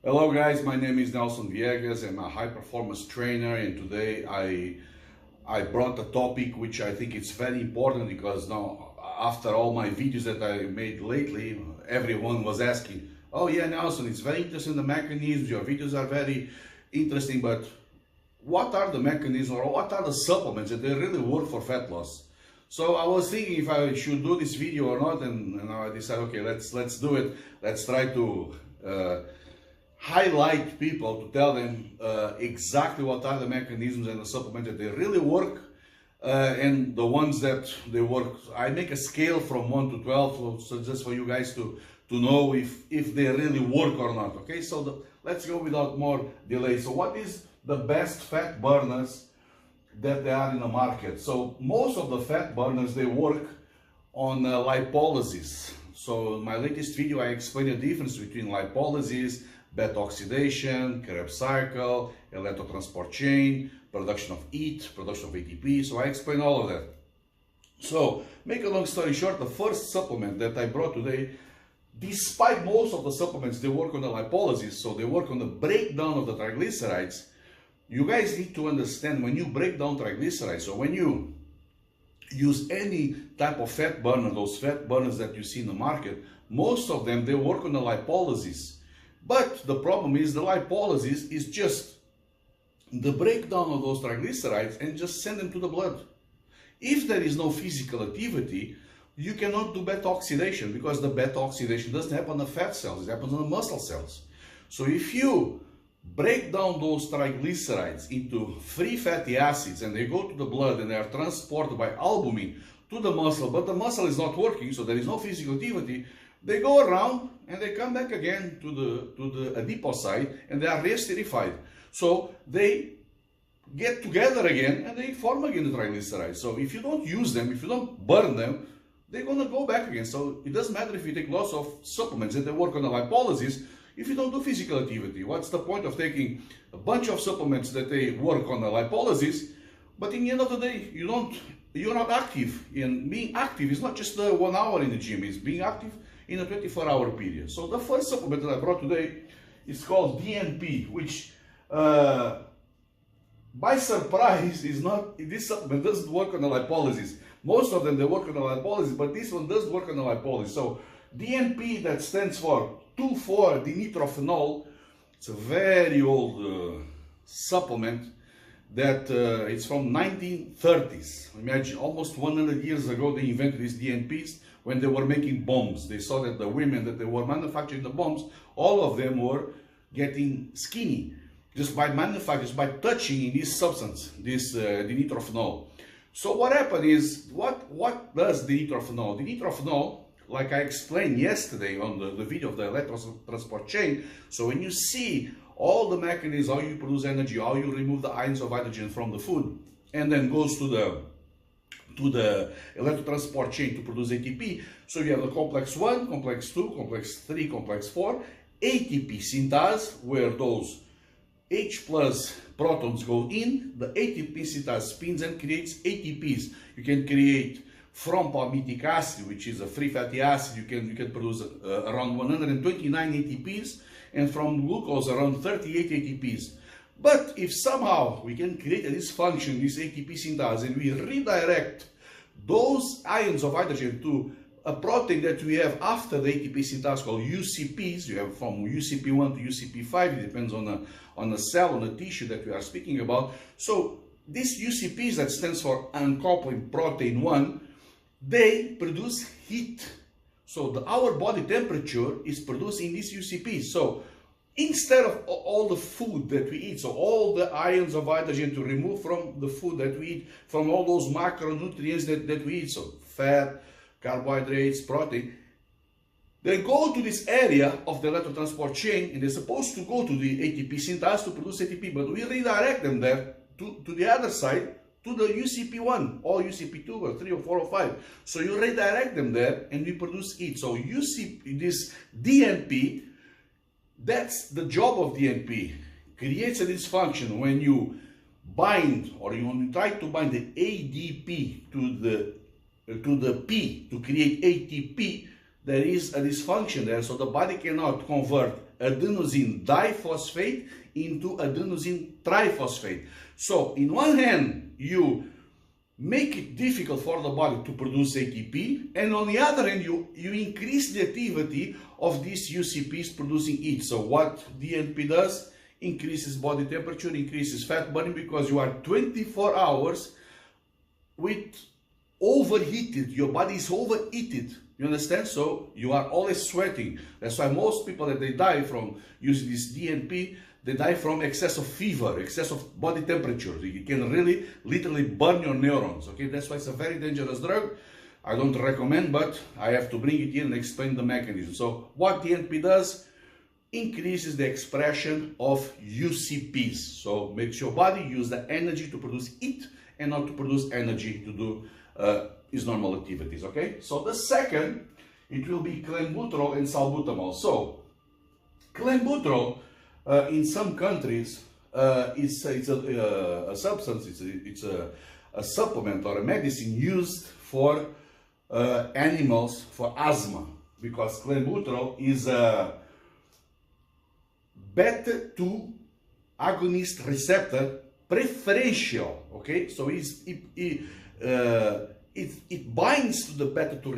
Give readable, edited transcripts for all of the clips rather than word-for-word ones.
Hello guys, my name is Nelson Viegas. I'm a high performance trainer, and today I brought a topic which I think is very important because now after all my videos that I made lately, everyone was asking, oh yeah, Nelson, it's very interesting the mechanisms, your videos are very interesting, but what are the mechanisms or what are the supplements that they really work for fat loss? So I was thinking if I should do this video or not, and I decided, okay, let's do it. Let's try to highlight people, to tell them exactly what are the mechanisms and the supplements that they really work, and the ones that they work. I make a scale from 1 to 12, so just for you guys to know if they really work or not. Okay, so let's go without more delay. So what is the best fat burners that there are in the market? So most of the fat burners, they work on lipolysis. So in my latest video I explained the difference between lipolysis, beta oxidation, Krebs cycle, electrotransport chain, production of EAT, production of ATP. So I explained all of that. So make a long story short, the first supplement that I brought today, despite most of the supplements they work on the lipolysis, so they work on the breakdown of the triglycerides. You guys need to understand, when you break down triglycerides, so when you use any type of fat burner, those fat burners that you see in the market, most of them, they work on the lipolysis. But the problem is the lipolysis is just the breakdown of those triglycerides and just send them to the blood. If there is no physical activity, you cannot do beta oxidation, because the beta oxidation doesn't happen on the fat cells, it happens on the muscle cells. So if you break down those triglycerides into free fatty acids and they go to the blood and they are transported by albumin to the muscle, but the muscle is not working, so there is no physical activity, they go around and they come back again to the adipocyte and they are re-esterified. So they get together again and they form again the triglycerides. So if you don't use them, if you don't burn them, they're gonna go back again. So it doesn't matter if you take lots of supplements that they work on the lipolysis. If you don't do physical activity, what's the point of taking a bunch of supplements that they work on the lipolysis, but in the end of the day, you're not active. And being active is not just 1 hour in the gym, it's being active in a 24-hour period. So the first supplement that I brought today is called DNP, which by surprise is not, this supplement doesn't work on the lipolysis. Most of them, they work on the lipolysis, but this one does work on the lipolysis. So DNP, that stands for 2,4-dinitrophenol. It's a very old supplement that it's from 1930s. Imagine, almost 100 years ago they invented these DNPs when they were making bombs. They saw that the women that they were manufacturing the bombs, all of them were getting skinny just by manufacturing, just by touching in this substance, this dinitrophenol. So what happened is, what does dinitrophenol? Dinitrophenol, like I explained yesterday on the video of the electrotransport chain, so when you see all the mechanisms, how you produce energy, how you remove the ions of hydrogen from the food, and then goes to the electrotransport chain to produce ATP. So you have the complex 1, complex 2, complex 3, complex 4, ATP synthase, where those H plus protons go in, the ATP synthase spins and creates ATPs. You can create from palmitic acid, which is a free fatty acid, you can produce around 129 ATPs, and from glucose around 38 ATPs. But if somehow we can create a dysfunction, this ATP synthase, and we redirect those ions of hydrogen to a protein that we have after the ATP synthase called UCPs, you have from UCP1 to UCP5, it depends on the cell, on the tissue that we are speaking about. So these UCPs, that stands for uncoupling protein 1, they produce heat. So our body temperature is produced in these UCPs. So instead of all the food that we eat, so all the ions of hydrogen to remove from the food that we eat, from all those macronutrients that we eat, so fat, carbohydrates, protein, they go to this area of the electrotransport chain and they're supposed to go to the ATP synthase to produce ATP, but we redirect them there to the other side, to the UCP1 or UCP2 or 3 or 4 or 5. So you redirect them there and we produce heat. So this DNP, that's the job of DNP. Creates a dysfunction when you bind, or when you try to bind the ADP to the P to create ATP. There is a dysfunction there, so the body cannot convert adenosine diphosphate into adenosine triphosphate. So in one hand, you make it difficult for the body to produce ATP, and on the other hand, you increase the activity of these UCPs producing heat. So what DNP does, increases body temperature, increases fat burning, because you are 24 hours with overheated, your body is overheated, you understand? So you are always sweating. That's why most people that they die from using this DNP, they die from excess of fever, excess of body temperature. You can really literally burn your neurons, okay? That's why it's a very dangerous drug. I don't recommend, but I have to bring it in and explain the mechanism. So what DNP does, increases the expression of UCPs. So makes your body use the energy to produce heat and not to produce energy to do its normal activities, okay? So the second, it will be clenbuterol and salbutamol. So clenbuterol, in some countries, it's a substance, it's a supplement or a medicine used for animals for asthma, because clenbuterol is a beta-2 agonist receptor preferential, okay? So it binds to the beta-2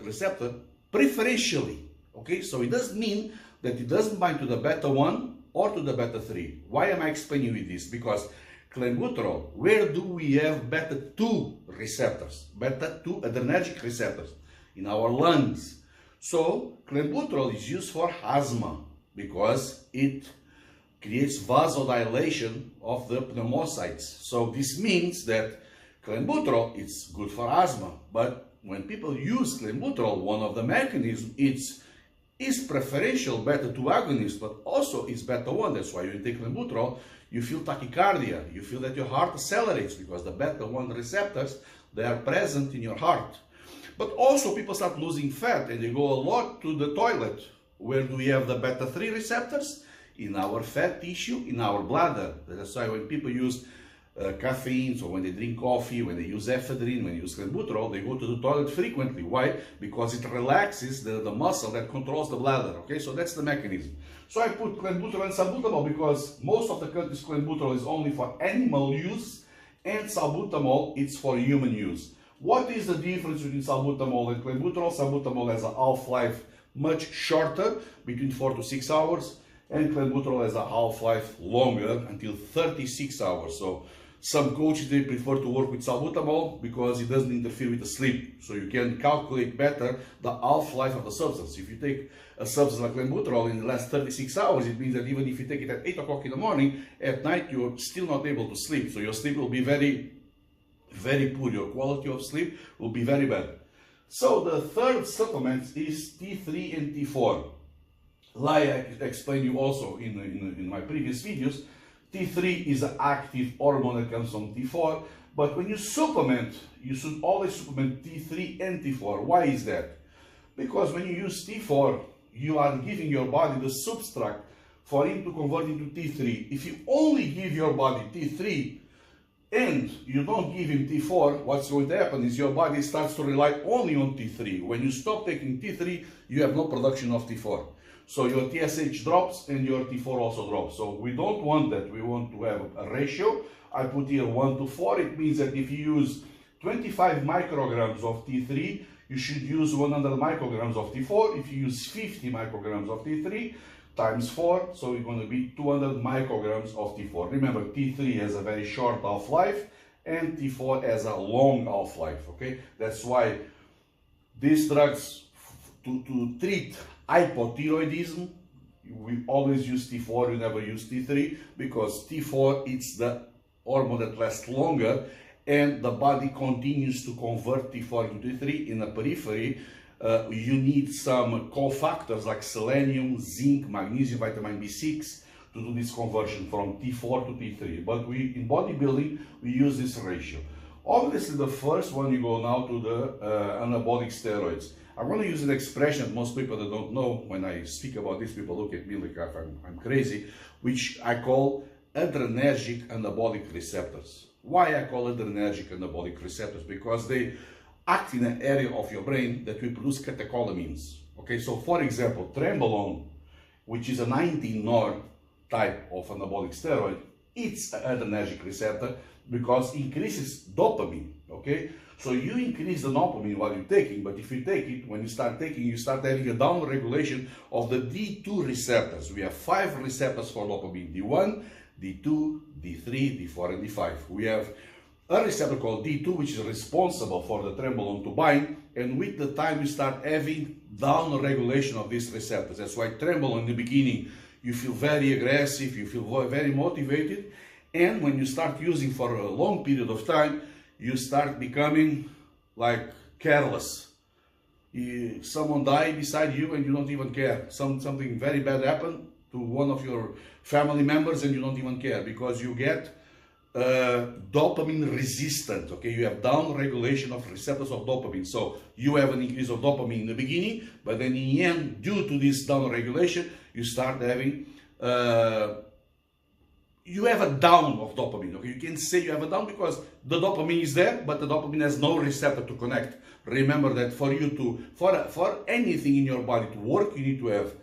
receptor preferentially, okay? So it doesn't mean that it doesn't bind to the beta-1 or to the beta-3. Why am I explaining you this? Because clenbuterol, where do we have beta-2 receptors? Beta-2 adrenergic receptors in our lungs. So clenbuterol is used for asthma because it creates vasodilation of the pneumocytes. So this means that clenbuterol is good for asthma. But when people use clenbuterol, one of the mechanisms is preferential beta-2 agonist, but also is beta-1. That's why when you take clenbuterol, you feel tachycardia. You feel that your heart accelerates because the beta-1 receptors, they are present in your heart. But also people start losing fat and they go a lot to the toilet. Where do we have the beta-3 receptors? In our fat tissue, in our bladder. That's why when people use caffeine, so when they drink coffee, when they use ephedrine, when they use clenbuterol, they go to the toilet frequently. Why? Because it relaxes the muscle that controls the bladder, okay? So that's the mechanism. So I put clenbuterol and salbutamol because most of the countries clenbuterol is only for animal use and salbutamol it's for human use. What is the difference between salbutamol and clenbuterol? Salbutamol has a half-life much shorter, between 4 to 6 hours, and clenbuterol has a half-life longer, until 36 hours. So some coaches, they prefer to work with salbutamol because it doesn't interfere with the sleep. So you can calculate better the half-life of the substance. If you take a substance like clenbuterol in the last 36 hours, it means that even if you take it at 8 o'clock in the morning, at night you're still not able to sleep. So your sleep will be very, very poor. Your quality of sleep will be very bad. So the third supplement is T3 and T4. Like I explained you also in my previous videos, T3 is an active hormone that comes from T4, but when you supplement, you should always supplement T3 and T4. Why is that? Because when you use T4, you are giving your body the substrate for it to convert into T3. If you only give your body T3 and you don't give him T4, what's going to happen is your body starts to rely only on T3. When you stop taking T3, you have no production of T4. So your TSH drops and your T4 also drops. So we don't want that. We want to have a ratio. I put here 1 to 4. It means that if you use 25 micrograms of T3, you should use 100 micrograms of T4. If you use 50 micrograms of T3 times 4, so it's going to be 200 micrograms of T4. Remember, T3 has a very short half-life and T4 has a long half-life, okay? That's why these drugs, to treat hypothyroidism, we always use T4, we never use T3, because T4 it's the hormone that lasts longer and the body continues to convert T4 into T3. In the periphery, you need some cofactors like selenium, zinc, magnesium, vitamin B6 to do this conversion from T4 to T3. But in bodybuilding, we use this ratio. Obviously, the first one, you go now to the anabolic steroids. I'm going to use an expression most people that don't know. When I speak about this, people look at me like I'm crazy, which I call adrenergic anabolic receptors. Why I call adrenergic anabolic receptors? Because they act in an area of your brain that will produce catecholamines. Okay, so for example, trenbolone which is a 19-nor type of anabolic steroid, it's an adrenergic receptor because it increases dopamine, okay? So you increase the dopamine while you're taking, but if you take it, when you start taking, you start having a down regulation of the D2 receptors. We have 5 receptors for dopamine, D1, D2, D3, D4, and D5. We have a receptor called D2, which is responsible for the trenbolone to bind, and with the time you start having down regulation of these receptors. That's why trenbolone in the beginning, you feel very aggressive, you feel very motivated, and when you start using for a long period of time, you start becoming like careless. Someone died beside you and you don't even care. Something very bad happened to one of your family members and you don't even care because you get dopamine resistant, okay? You have down regulation of receptors of dopamine. So you have an increase of dopamine in the beginning, but then in the end, due to this down regulation, you start having you have a down of dopamine, okay? You can say you have a down because the dopamine is there, but the dopamine has no receptor to connect. Remember that for you to, for anything in your body to work, you need to have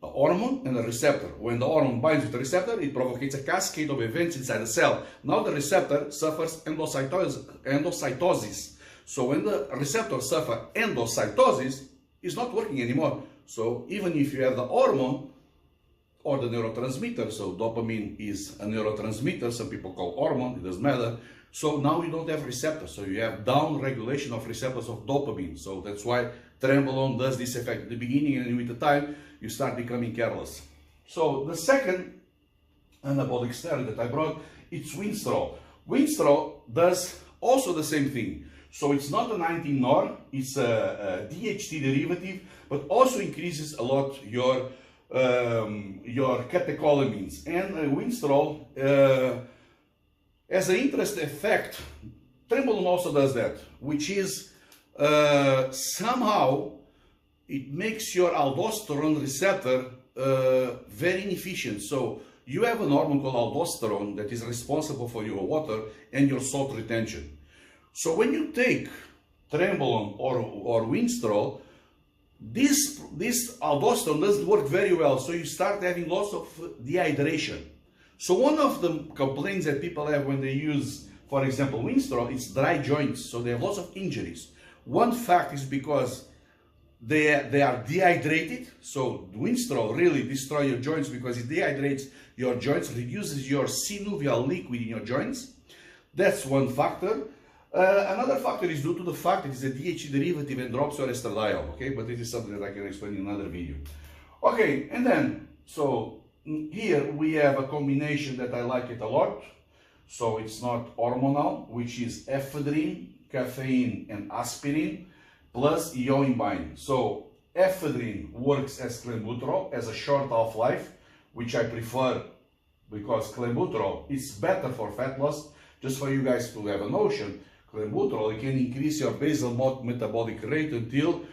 a hormone and a receptor. When the hormone binds with the receptor, it provocates a cascade of events inside the cell. Now the receptor suffers endocytosis. So when the receptor suffers endocytosis, it's not working anymore. So even if you have the hormone, or the neurotransmitter, so dopamine is a neurotransmitter, some people call hormone, it doesn't matter. So now you don't have receptors, so you have down regulation of receptors of dopamine. So that's why trenbolone does this effect at the beginning, and with the time you start becoming careless. So the second anabolic steroid that I brought, it's Winstrol. Winstrol does also the same thing. So it's not a 19-nor, it's a DHT derivative, but also increases a lot your catecholamines. And Winstrol has an interesting effect. Trenbolone also does that, which is somehow it makes your aldosterone receptor very inefficient. So you have an hormone called aldosterone that is responsible for your water and your salt retention. So when you take trenbolone or Winstrol, this aldosterone doesn't work very well, so you start having lots of dehydration. So one of the complaints that people have when they use, for example, Winstrol, is dry joints, so they have lots of injuries. One fact is because they are dehydrated, so Winstrol really destroys your joints because it dehydrates your joints, reduces your synovial liquid in your joints. That's one factor. Another factor is due to the fact that it's a DHT derivative and drops your estradiol, okay? But this is something that I can explain in another video. Okay, and then, so here we have a combination that I like it a lot. So it's not hormonal, which is ephedrine, caffeine, and aspirin, plus eoin binding. So ephedrine works as clenbuterol, as a short half-life, which I prefer because clenbuterol is better for fat loss. Just for you guys to have a notion, clenbuterol can increase your basal metabolic rate until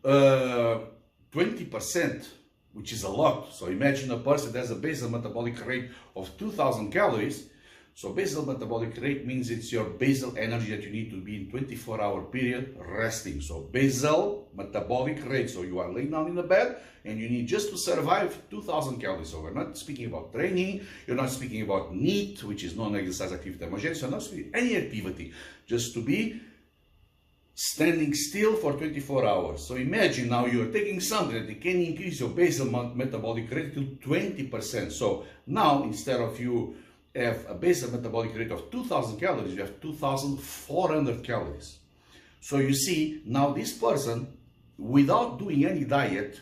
20%, which is a lot. So imagine a person that has a basal metabolic rate of 2000 calories. So basal metabolic rate means it's your basal energy that you need to be in 24-hour period resting. So basal metabolic rate, so you are laying down in the bed and you need just to survive 2000 calories. So we're not speaking about training, you're not speaking about NEAT, which is non-exercise activity emergency, you're not speaking any activity, just to be standing still for 24 hours. So imagine now you're taking something that can increase your basal metabolic rate to 20%. So now instead of you have a basal metabolic rate of 2000 calories, you have 2400 calories. So you see, now this person, without doing any diet,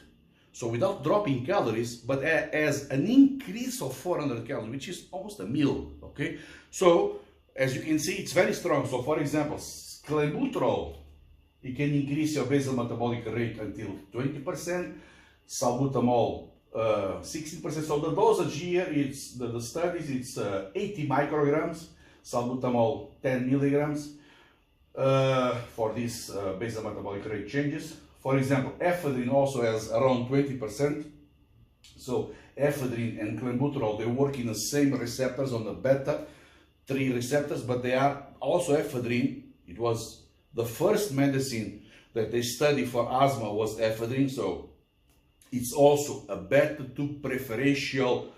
so without dropping calories, but as an increase of 400 calories, which is almost a meal, okay? So as you can see, it's very strong. So for example, clenbuterol, it can increase your basal metabolic rate until 20%, salbutamol 16%. So the dosage here, it's the studies, it's 80 micrograms, salbutamol 10 milligrams for these basal metabolic rate changes. For example, ephedrine also has around 20%. So ephedrine and clenbuterol, they work in the same receptors on the beta-3 receptors, but they are also ephedrine. It was the first medicine that they studied for asthma was ephedrine. So It's also a beta-2 preferential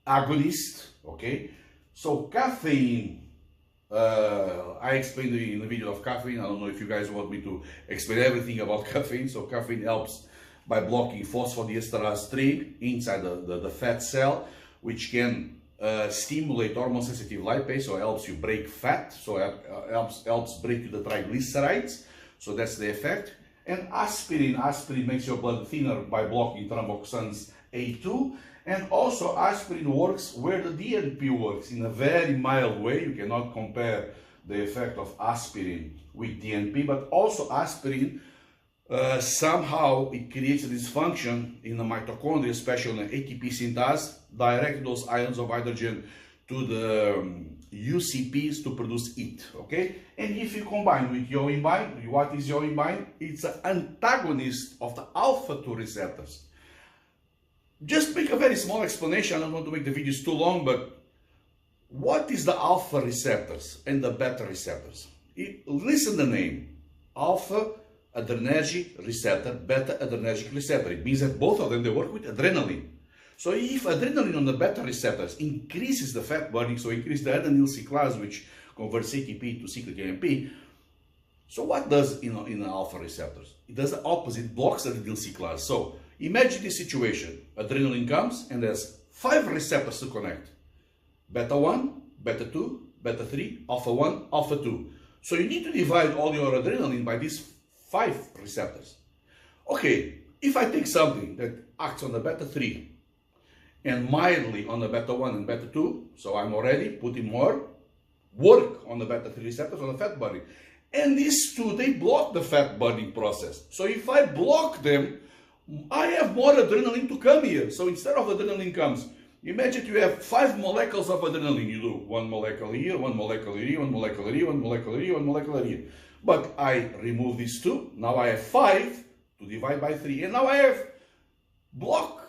agonist, okay? So caffeine, I explained in the video of caffeine. I don't know if you guys want me to explain everything about caffeine. So caffeine helps by blocking phosphodiesterase 3 inside the fat cell, which can stimulate hormone-sensitive lipase, so it helps you break fat, so it helps break the triglycerides, so that's the effect. And aspirin makes your blood thinner by blocking thromboxanes A2, and also aspirin works where the DNP works, in a very mild way. You cannot compare the effect of aspirin with DNP, but also aspirin somehow it creates a dysfunction in the mitochondria, especially in the ATP synthase, direct those ions of hydrogen to the UCPs to produce heat, okay? And if you combine with yohimbine, what is yohimbine? It's an antagonist of the alpha-2 receptors. Just make a very small explanation. I don't want to make the videos too long, but what is the alpha receptors and the beta receptors? Listen the name, alpha adrenergic receptor, beta adrenergic receptor. It means that both of them, they work with adrenaline. So if adrenaline on the beta receptors increases the fat burning, so increase the adenyl cyclase, which converts ATP to cyclic AMP, so what does in the alpha receptors? It does the opposite, blocks the adenyl cyclase. So imagine this situation, adrenaline comes and there's 5 receptors to connect. Beta 1, beta 2, beta 3, alpha 1, alpha 2. So you need to divide all your adrenaline by these 5 receptors. Okay, if I take something that acts on the beta 3 and mildly on the beta 1 and beta 2, so I'm already putting more work on the beta 3 receptors on the fat burning. And these two, they block the fat burning process. So if I block them, I have more adrenaline to come here. So instead of adrenaline comes, imagine you have 5 molecules of adrenaline. You do 1 molecule here, 1 molecule here, 1 molecule here, 1 molecule here, 1 molecule here. But I remove these 2. Now I have 5 to divide by 3. And now I have block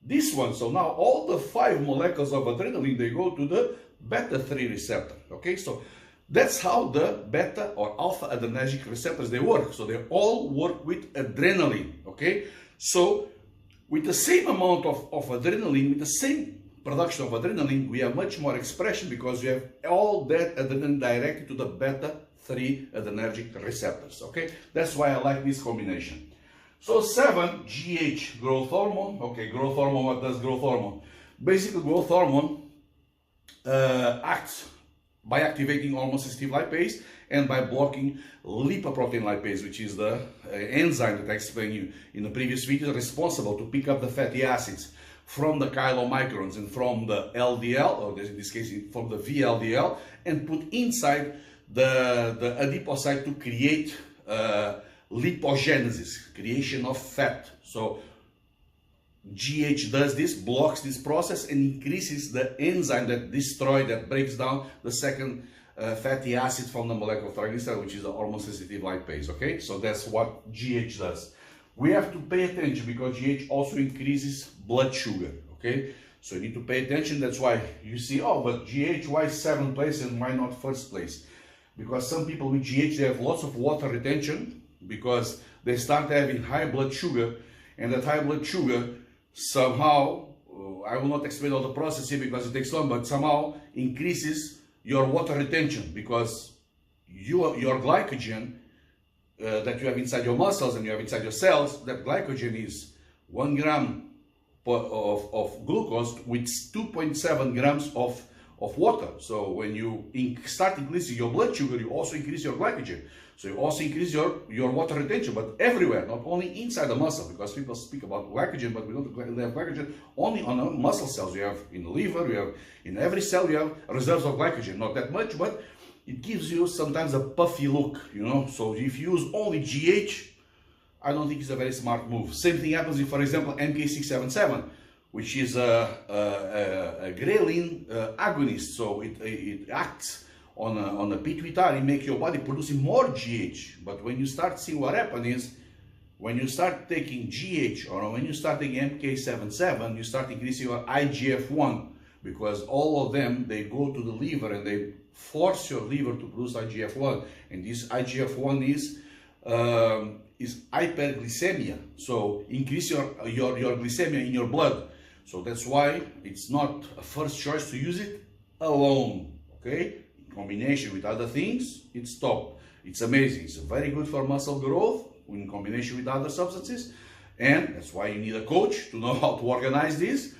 this one. So now all the 5 molecules of adrenaline, they go to the beta 3 receptor. Okay, so that's how the beta or alpha adrenergic receptors, they work. So they all work with adrenaline. Okay, so with the same amount of adrenaline, with the same production of adrenaline, we have much more expression because we have all that adrenaline directed to the beta 3 adrenergic receptors. Okay, that's why I like this combination. So 7, GH, growth hormone. Okay, growth hormone, what does growth hormone? Basically, growth hormone acts by activating hormone-sensitive lipase and by blocking lipoprotein lipase, which is the enzyme that I explained you in the previous video, responsible to pick up the fatty acids from the chylomicrons and from the LDL, or in this case from the VLDL, and put inside the adipocyte to create lipogenesis, creation of fat. So GH does this, blocks this process and increases the enzyme that breaks down the second fatty acid from the molecular triglyceride, which is the hormone-sensitive lipase. Okay, so that's what GH does. We have to pay attention because GH also increases blood sugar. Okay, so you need to pay attention. That's why you see, oh, but GH, why 7th place and why not 1st place? Because some people with GH, they have lots of water retention because they start having high blood sugar, and that high blood sugar somehow, I will not explain all the process here because it takes long, but somehow increases your water retention because your glycogen that you have inside your muscles and you have inside your cells, that glycogen is 1 gram of glucose with 2.7 grams of water. So when you start increasing your blood sugar, you also increase your glycogen. So you also increase your water retention, but everywhere, not only inside the muscle, because people speak about glycogen, but we don't have glycogen only on the muscle cells. We have in the liver, we have in every cell, we have reserves of glycogen. Not that much, but it gives you sometimes a puffy look, you know. So if you use only GH, I don't think it's a very smart move. Same thing happens if, for example, MK677, which is a ghrelin agonist. So it acts on the pituitary, make your body producing more GH. But when you start seeing what happens is, when you start taking GH or when you start taking MK77, you start increasing your IGF-1, because all of them, they go to the liver and they force your liver to produce IGF-1. And this IGF-1 is is hyperglycemia. So increase your glycemia in your blood. So that's why it's not a first choice to use it alone. Okay, in combination with other things, it's top. It's amazing. It's very good for muscle growth in combination with other substances, and that's why you need a coach to know how to organize this.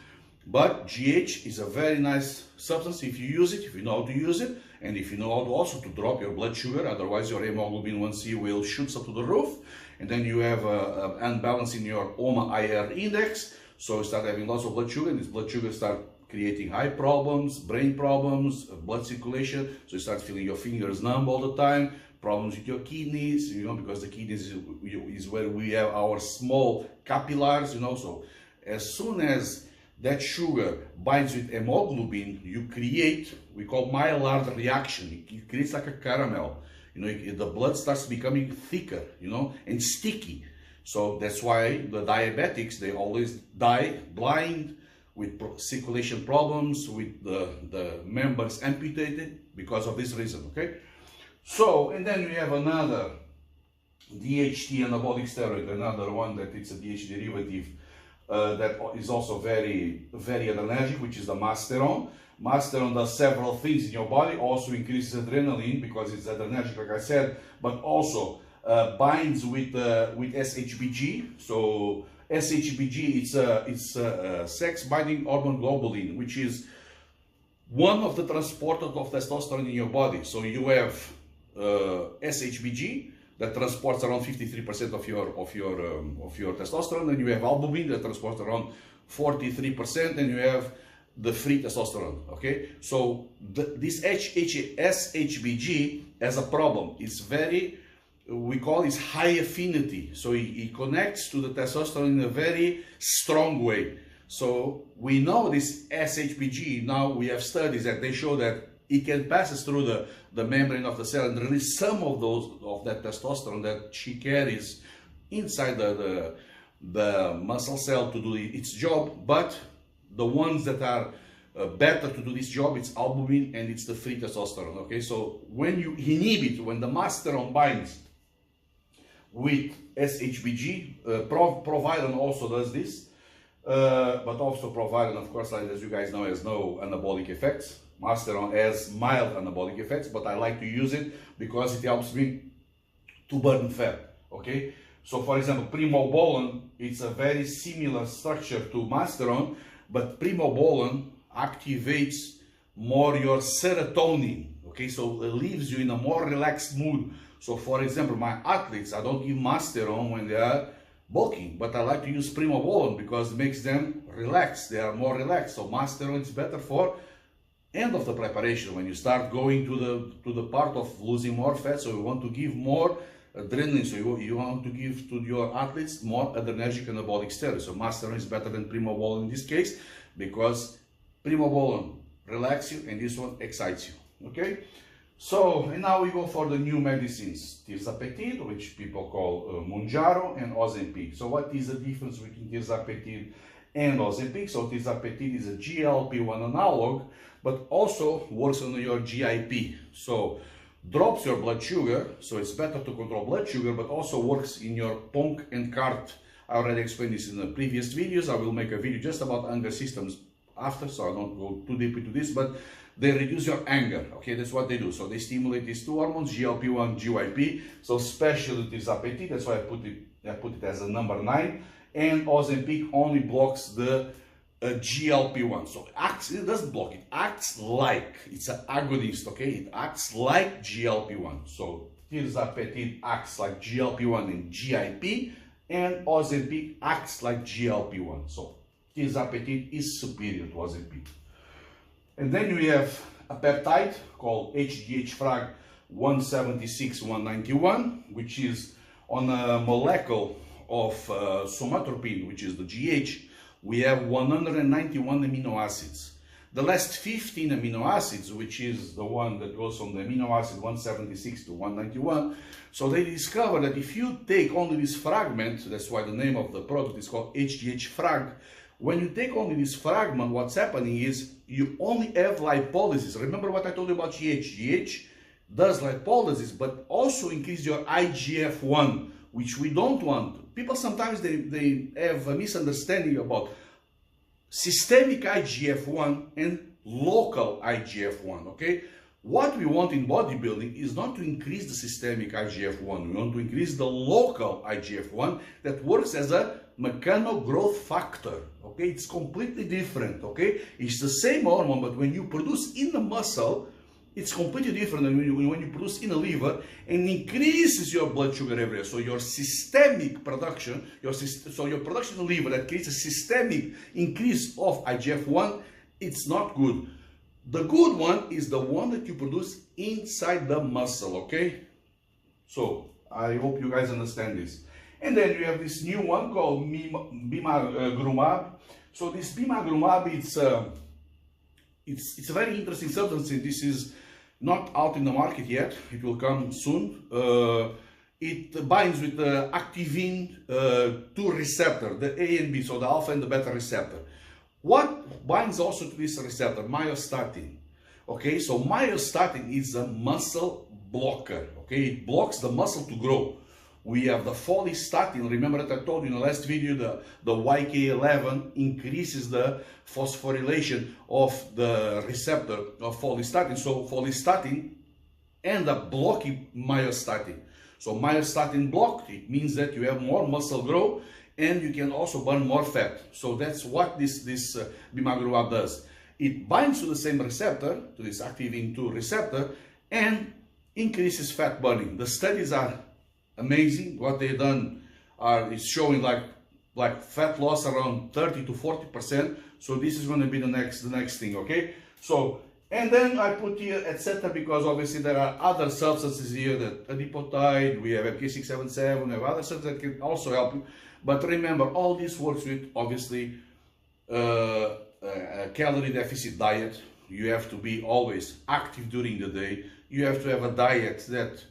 But GH is a very nice substance if you use it, if you know how to use it, and if you know how to also to drop your blood sugar. Otherwise your hemoglobin 1C will shoot up to the roof, and then you have an unbalance in your OMA-IR index. So you start having lots of blood sugar, and this blood sugar start creating eye problems, brain problems, blood circulation. So you start feeling your fingers numb all the time, problems with your kidneys, you know, because the kidneys is where we have our small capillaries, you know. So as soon as that sugar binds with hemoglobin, you create, we call Maillard reaction. It creates like a caramel. You know, the blood starts becoming thicker, you know, and sticky. So that's why the diabetics, they always die blind, with circulation problems, with the members amputated because of this reason, okay? So, and then we have another DHT anabolic steroid, another one that it's a DHT derivative that is also very, very adrenergic, which is the Masteron. Masteron does several things in your body, also increases adrenaline because it's adrenergic, like I said, but also binds with SHBG. So SHBG, it's a sex binding hormone globulin, which is one of the transporters of testosterone in your body. So you have SHBG that transports around 53% of your testosterone, and you have albumin that transports around 43%, and you have the free testosterone. Okay, so this SHBG has a problem. It's very, we call it high affinity, so it connects to the testosterone in a very strong way. So we know this SHBG, now we have studies that they show that it can pass through the membrane of the cell and release some of that testosterone that she carries inside the muscle cell to do its job. But the ones that are better to do this job, it's albumin and it's the free testosterone. Okay, so when you inhibit, when the Masteron binds with SHBG, Proviron also does this, but also Proviron, of course, like, as you guys know, has no anabolic effects. Masteron has mild anabolic effects, but I like to use it because it helps me to burn fat. Okay, so for example, Primobolan, it's a very similar structure to Masteron, but Primobolan activates more your serotonin. Okay, so it leaves you in a more relaxed mood. So for example, my athletes, I don't give Masteron when they are bulking, but I like to use Primobolan because it makes them relaxed. They are more relaxed. So Masteron is better for end of the preparation, when you start going to the part of losing more fat. So you want to give more adrenaline, so you want to give to your athletes more adrenergic anabolic steroids. So Masteron is better than Primobolan in this case, because Primobolan relaxes you and this one excites you. Okay, so and now we go for the new medicines, Tirzepatide, which people call Mounjaro, and Ozempic. So what is the difference between Tirzepatide and Ozempic? So Tirzepatide is a GLP-1 analog, but also works on your GIP. So drops your blood sugar, so it's better to control blood sugar, but also works in your PONC and CART. I already explained this in the previous videos. I will make a video just about anger systems after, so I don't go too deep into this, but they reduce your anger. Okay, that's what they do. So they stimulate these two hormones, GLP-1, GYP. So especially Tirzepatide, that's why I put it as a number 9. And Ozempic only blocks the GLP-1. So it doesn't block, it acts like, it's an agonist, okay? It acts like GLP-1. So Tirzepatide acts like GLP-1 and GIP, and Ozempic acts like GLP-1. So Tirzepatide is superior to Ozempic. And then we have a peptide called HGH-Frag 176-191, which is on a molecule of somatropin, which is the GH. We have 191 amino acids. The last 15 amino acids, which is the one that goes from the amino acid 176 to 191, so they discover that if you take only this fragment, that's why the name of the product is called HGH-Frag, when you take only this fragment, what's happening is you only have lipolysis. Remember what I told you about GH? GH does lipolysis, but also increase your IGF-1, which we don't want. People sometimes they have a misunderstanding about systemic IGF-1 and local IGF-1, okay? What we want in bodybuilding is not to increase the systemic IGF-1, we want to increase the local IGF-1 that works as a mechano growth factor, okay? It's completely different, okay? It's the same hormone, but when you produce in the muscle, it's completely different than when you produce in the liver, and increases your blood sugar everywhere. So your systemic production, so your production in the liver that creates a systemic increase of IGF-1, it's not good. The good one is the one that you produce inside the muscle, okay? So I hope you guys understand this. And then you have this new one called bimagrumab. So this bimagrumab, it's a very interesting substance. This is not out in the market yet. It will come soon. It binds with the activin 2 receptor, the A and B, so the alpha and the beta receptor. What binds also to this receptor? Myostatin. Okay, so myostatin is a muscle blocker. Okay, it blocks the muscle to grow. We have the follistatin. Remember that I told you in the last video, the YK11 increases the phosphorylation of the receptor of follistatin. So follistatin end up blocking myostatin. So myostatin blocked, it means that you have more muscle growth and you can also burn more fat. So that's what this bimagrumab does. It binds to the same receptor, to this activin 2 receptor, and increases fat burning. The studies are amazing. What they've done is showing like fat loss around 30 to 40%. So this is going to be the next thing, okay? So, and then I put here etc. because obviously there are other substances here, that adipotide, we have MK677, we have other substances that can also help you. But remember, all this works with obviously a calorie deficit diet. You have to be always active during the day. You have to have a diet that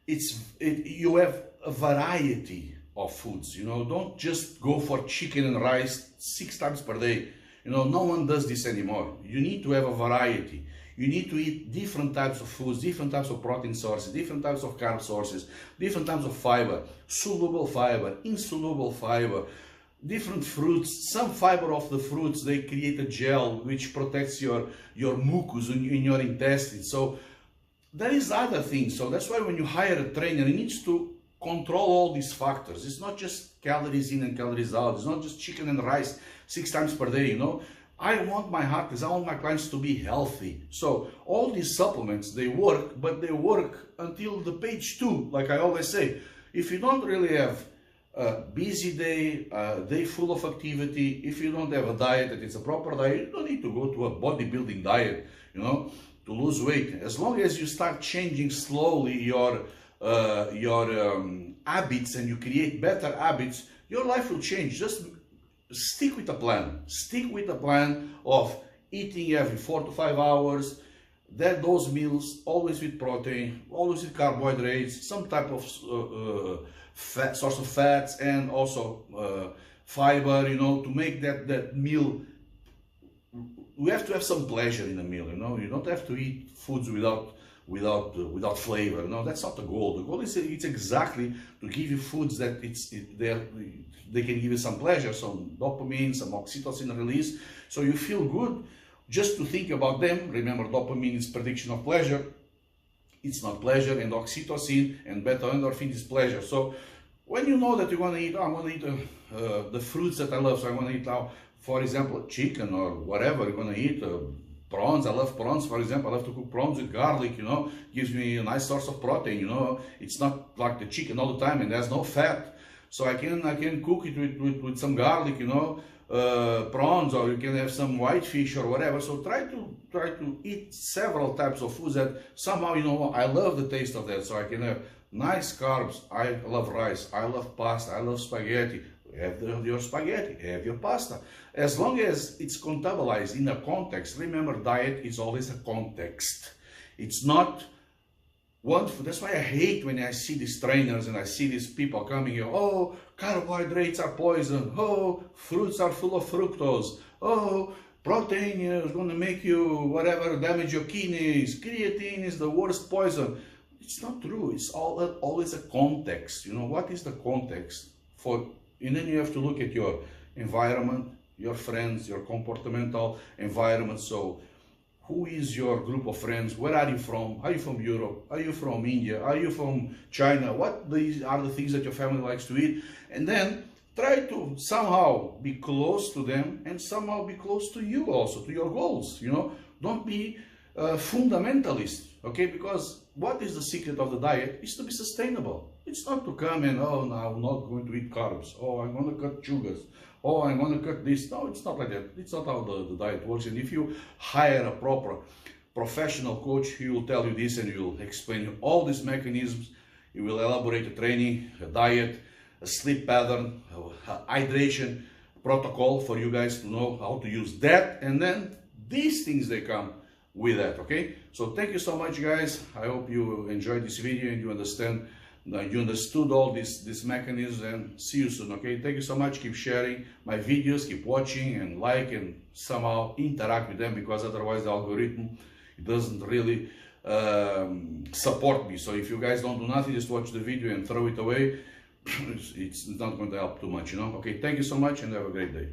you have a variety of foods, you know. Don't just go for chicken and rice 6 times per day. You know, no one does this anymore. You need to have a variety. You need to eat different types of foods, different types of protein sources, different types of carb sources, different types of fiber, soluble fiber, insoluble fiber, different fruits. Some fiber of the fruits, they create a gel which protects your mucus in your intestines. So there is other things. So that's why when you hire a trainer, he needs to control all these factors. It's not just calories in and calories out. It's not just chicken and rice 6 times per day, you know. I want my athletes, I want my clients to be healthy. So all these supplements, they work, but they work until the page 2, like I always say. If you don't really have a busy day, a day full of activity, if you don't have a diet that is a proper diet, you don't need to go to a bodybuilding diet, you know, to lose weight. As long as you start changing slowly your habits and you create better habits, your life will change. Just stick with a plan. Stick with a plan of eating every 4 to 5 hours, those meals, always with protein, always with carbohydrates, some type of source of fats, and also fiber, you know, to make that meal. We have to have some pleasure in the meal, you know. You don't have to eat foods without flavor. No, that's not the goal. The goal is it's exactly to give you foods that they can give you some pleasure, some dopamine, some oxytocin release, so you feel good just to think about them. Remember, dopamine is prediction of pleasure. It's not pleasure, and oxytocin and beta endorphin is pleasure. So when you know that you're going to eat, I'm going to eat the fruits that I love. So I'm going to eat now, for example, chicken or whatever you're going to eat. Prawns, I love prawns, for example. I love to cook prawns with garlic, you know, gives me a nice source of protein, you know. It's not like the chicken all the time and there's no fat. So I can cook it with some garlic, you know, prawns, or you can have some white fish or whatever. So try to eat several types of foods that somehow, you know, I love the taste of that. So I can have nice carbs. I love rice, I love pasta, I love spaghetti. Have your spaghetti, have your pasta. As long as it's contabilized in a context. Remember, diet is always a context. It's not one food. That's why I hate when I see these trainers and I see these people coming here. Oh, carbohydrates are poison. Oh, fruits are full of fructose. Oh, protein is going to make you whatever, damage your kidneys. Creatine is the worst poison. It's not true. It's always a context. You know, what is the context for, and then you have to look at your environment, your friends, your comportamental environment. So who is your group of friends? Where are you from? Are you from Europe? Are you from India? Are you from China? What are the things that your family likes to eat? And then try to somehow be close to them and somehow be close to you also, to your goals. You know, don't be fundamentalist, okay? Because what is the secret of the diet is to be sustainable. It's not to come and, oh, no, I'm not going to eat carbs. Oh, I'm going to cut sugars. Oh, I'm going to cut this. No, it's not like that. It's not how the diet works. And if you hire a proper professional coach, he will tell you this and he will explain you all these mechanisms. He will elaborate a training, a diet, a sleep pattern, a hydration protocol for you guys to know how to use that. And then these things, they come with that, okay? So thank you so much, guys. I hope you enjoyed this video and you understand, you understood all these mechanisms, and see you soon, okay? Thank you so much. Keep sharing my videos, keep watching and like, and somehow interact with them, because otherwise the algorithm, it doesn't really support me. So if you guys don't do nothing, just watch the video and throw it away, it's not going to help too much, you know? Okay, thank you so much and have a great day.